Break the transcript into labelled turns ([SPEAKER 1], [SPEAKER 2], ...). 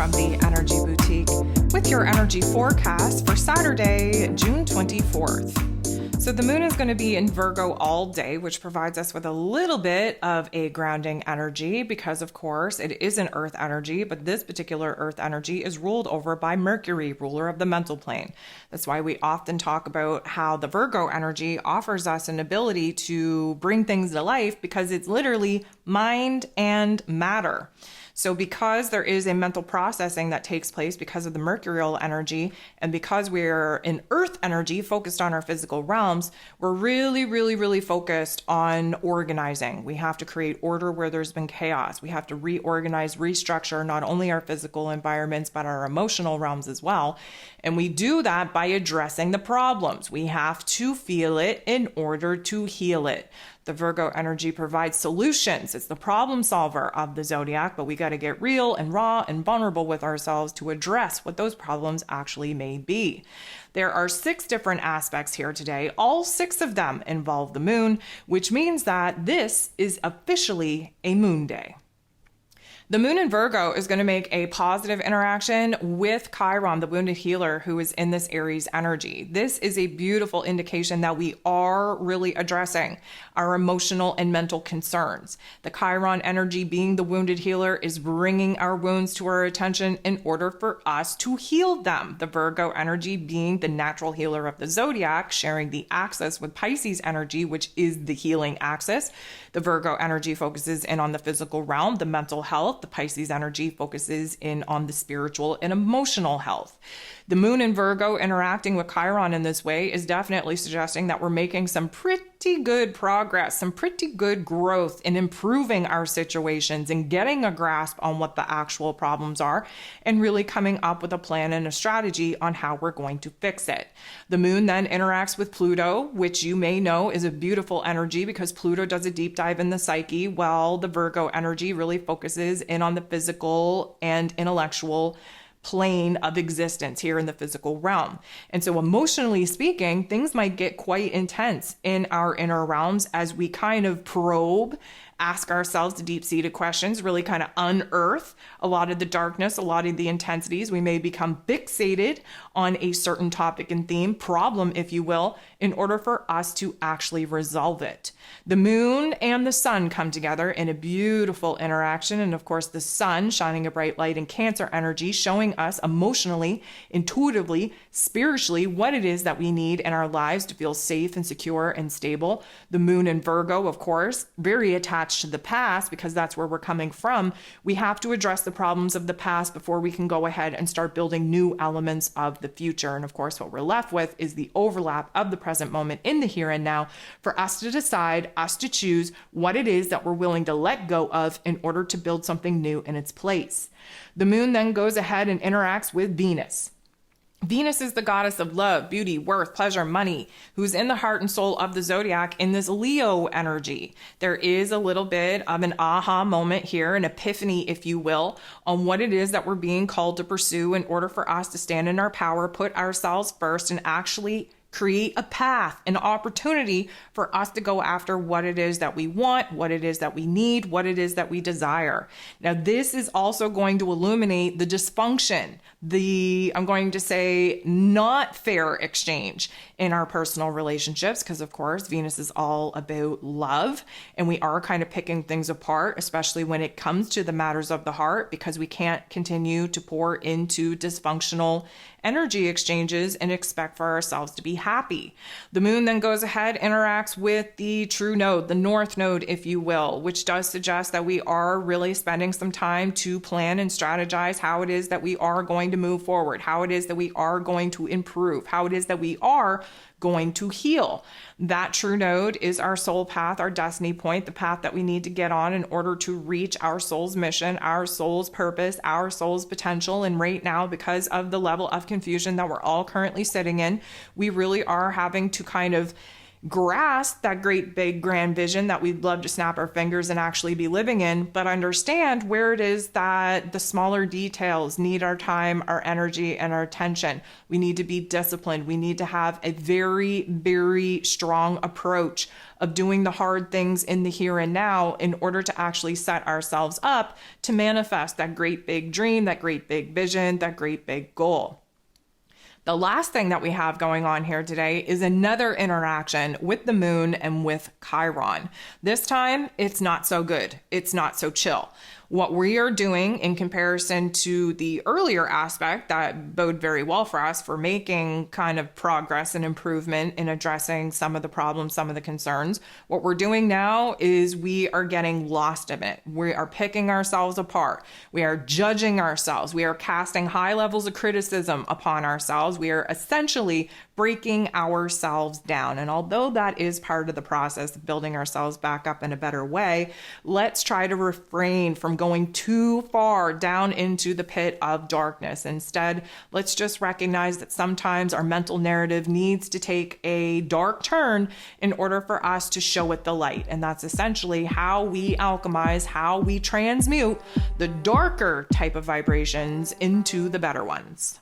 [SPEAKER 1] from the Energy Boutique with your energy forecast for Saturday, June 24th. So the moon is going to be in Virgo all day, which provides us with a little bit of a grounding energy because, of course, it is an earth energy, but this particular earth energy is ruled over by Mercury, ruler of the mental plane. That's why we often talk about how the Virgo energy offers us an ability to bring things to life because it's literally mind and matter. So because there is a mental processing that takes place because of the mercurial energy, and because we're in earth energy focused on our physical realms, we're really focused on organizing. We have to create order where there's been chaos. We have to reorganize, restructure not only our physical environments, but our emotional realms as well. And we do that by addressing the problems. We have to feel it in order to heal it. The Virgo energy provides solutions. It's the problem solver of the zodiac, but we got to get real and raw and vulnerable with ourselves to address what those problems actually may be. There are 6 different aspects here today. All 6 of them involve the moon, which means that this is officially a moon day. The moon in Virgo is going to make a positive interaction with Chiron, the wounded healer, who is in this Aries energy. This is a beautiful indication that we are really addressing our emotional and mental concerns. The Chiron energy, being the wounded healer, is bringing our wounds to our attention in order for us to heal them. The Virgo energy, being the natural healer of the zodiac, sharing the axis with Pisces energy, which is the healing axis. The Virgo energy focuses in on the physical realm, the mental health. The Pisces energy focuses in on the spiritual and emotional health. The moon in Virgo interacting with Chiron in this way is definitely suggesting that we're making some pretty good progress, some pretty good growth in improving our situations and getting a grasp on what the actual problems are and really coming up with a plan and a strategy on how we're going to fix it. The moon then interacts with Pluto, which you may know is a beautiful energy because Pluto does a deep dive in the psyche, while the Virgo energy really focuses in on the physical and intellectual plane of existence here in the physical realm. And so emotionally speaking, things might get quite intense in our inner realms as we kind of probe, ask ourselves the deep-seated questions, really kind of unearth a lot of the darkness, a lot of the intensities. We may become fixated on a certain topic and theme, problem, if you will, in order for us to actually resolve it. The moon and the sun come together in a beautiful interaction. And of course, the sun shining a bright light in Cancer energy, showing us emotionally, intuitively, spiritually, what it is that we need in our lives to feel safe and secure and stable. The moon in Virgo, of course, very attached to the past because that's where we're coming from. We have to address the problems of the past before we can go ahead and start building new elements of the future. And of course, what we're left with is the overlap of the present moment in the here and now for us to decide, us to choose what it is that we're willing to let go of in order to build something new in its place. The moon then goes ahead and interacts with Venus. Venus is the goddess of love, beauty, worth, pleasure, money, who's in the heart and soul of the zodiac in this Leo energy. There is a little bit of an aha moment here, an epiphany, if you will, on what it is that we're being called to pursue in order for us to stand in our power, put ourselves first, and actually create a path, an opportunity for us to go after what it is that we want, what it is that we need, what it is that we desire. Now, this is also going to illuminate the dysfunction, I'm going to say, not fair exchange in our personal relationships, because of course, Venus is all about love, and we are kind of picking things apart, especially when it comes to the matters of the heart, because we can't continue to pour into dysfunctional energy exchanges and expect for ourselves to be happy. The moon then goes ahead, interacts with the true node, the north node, if you will, which does suggest that we are really spending some time to plan and strategize how it is that we are going to move forward, how it is that we are going to improve, how it is that we are going to heal. That true node is our soul path, our destiny point, the path that we need to get on in order to reach our soul's mission, our soul's purpose, our soul's potential. And right now, because of the level of confusion that we're all currently sitting in, we really are having to kind of grasp that great big grand vision that we'd love to snap our fingers and actually be living in, but understand where it is that the smaller details need our time, our energy, and our attention. We need to be disciplined. We need to have a very, very strong approach of doing the hard things in the here and now in order to actually set ourselves up to manifest that great big dream, that great big vision, that great big goal. The last thing that we have going on here today is another interaction with the moon and with Chiron. This time, it's not so good. It's not so chill. What we are doing in comparison to the earlier aspect that bode very well for us for making kind of progress and improvement in addressing some of the problems, some of the concerns, what we're doing now is we are getting lost in it. We are picking ourselves apart. We are judging ourselves. We are casting high levels of criticism upon ourselves. We are essentially breaking ourselves down. And although that is part of the process of building ourselves back up in a better way, let's try to refrain from going too far down into the pit of darkness. Instead, let's just recognize that sometimes our mental narrative needs to take a dark turn in order for us to show it the light. And that's essentially how we alchemize, how we transmute the darker type of vibrations into the better ones.